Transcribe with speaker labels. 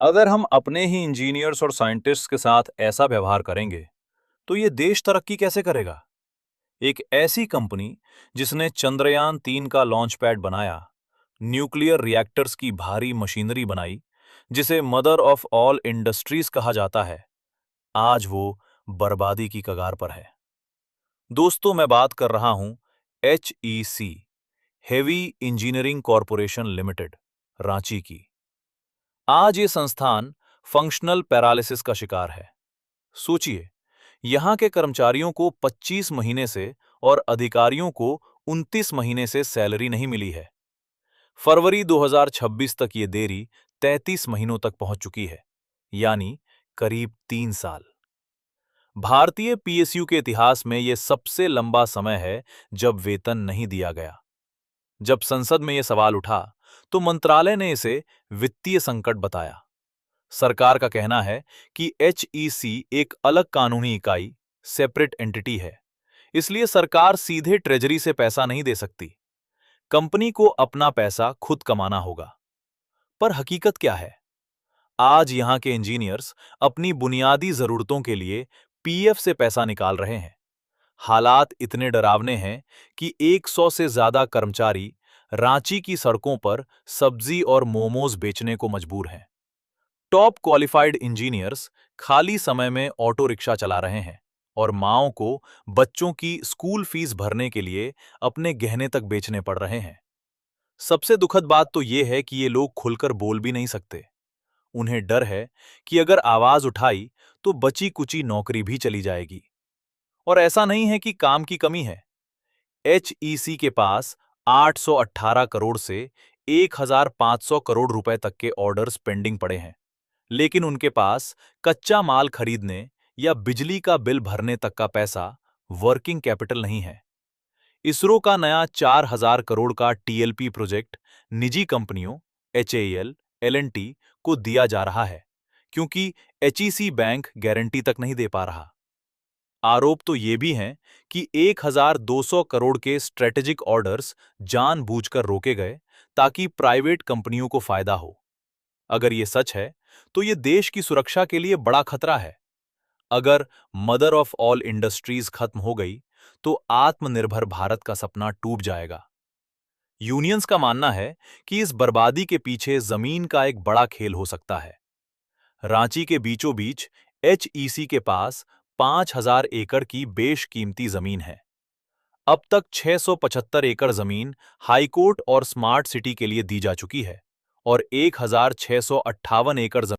Speaker 1: अगर हम अपने ही इंजीनियर्स और साइंटिस्ट्स के साथ ऐसा व्यवहार करेंगे, तो ये देश तरक्की कैसे करेगा? एक ऐसी कंपनी जिसने चंद्रयान 3 का लॉन्च पैड बनाया, न्यूक्लियर रिएक्टर्स की भारी मशीनरी बनाई, जिसे मदर ऑफ ऑल इंडस्ट्रीज कहा जाता है, आज वो बर्बादी की कगार पर है। दोस्तों, मैं बात कर रहा हूं HEC, heavy engineering corporation limited, Ranchi की। आज ये संस्थान फंक्शनल पैरालिसिस का शिकार है। सोचिए, यहां के कर्मचारियों को 25 महीने से और अधिकारियों को 29 महीने से सैलरी नहीं मिली है। फरवरी 2026 तक ये देरी 33 महीनों तक पहुंच चुकी है, यानी करीब 3 साल। भारतीय PSU के इतिहास में यह सबसे लंबा समय है जब वेतन नहीं दिया गया। जब संसद में यह सवाल उठा, तो मंत्रालय ने इसे वित्तीय संकट बताया। सरकार का कहना है कि HEC एक अलग कानूनी इकाई, सेपरेट एंटिटी है, इसलिए सरकार सीधे ट्रेजरी से पैसा नहीं दे सकती। कंपनी को अपना पैसा खुद कमाना होगा। पर हकीकत क्या है? आज यहां के इंजीनियर्स अपनी बुनियादी जरूरतों के लिए PF से पैसा निकाल रहे हैं। हालात इतने डरावने हैं कि 100 से ज्यादा कर्मचारी रांची की सड़कों पर सब्जी और मोमोज बेचने को मजबूर हैं। टॉप क्वालिफाइड इंजीनियर्स खाली समय में ऑटो रिक्शा चला रहे हैं और माओं को बच्चों की स्कूल फीस भरने के लिए अपने गहने तक बेचने पड़ रहे हैं। सबसे दुखद बात तो ये है कि ये लोग खुलकर बोल भी नहीं सकते। उन्हें डर है कि अगर आवाज उठाई तो बची कुची नौकरी भी चली जाएगी। और ऐसा नहीं है कि काम की कमी है। HEC के पास 818 करोड़ से 1500 करोड़ रुपए तक के ऑर्डर्स पेंडिंग पड़े हैं, लेकिन उनके पास कच्चा माल खरीदने या बिजली का बिल भरने तक का पैसा, वर्किंग कैपिटल नहीं है। इसरो का नया 4000 करोड़ का TLP प्रोजेक्ट निजी कंपनियों HAL, L&T को दिया जा रहा है, क्योंकि HEC बैंक गारंटी तक नहीं दे पा रहा। आरोप तो ये भी हैं कि 1200 करोड़ के स्ट्रेटेजिक ऑर्डर्स जानबूझकर रोके गए ताकि प्राइवेट कंपनियों को फायदा हो। अगर ये सच है, तो ये देश की सुरक्षा के लिए बड़ा खतरा है। अगर मदर ऑफ ऑल इंडस्ट्रीज खत्म हो गई, तो आत्मनिर्भर भारत का सपना टूट जाएगा। यूनियंस का मानना है कि इस बर्बादी के पीछे जमीन का एक बड़ा खेल हो सकता है। रांची के बीचों बीच HEC के पास 5000 एकड़ की बेशकीमती जमीन है। अब तक 675 एकड़ जमीन हाईकोर्ट और स्मार्ट सिटी के लिए दी जा चुकी है और 1658 एकड़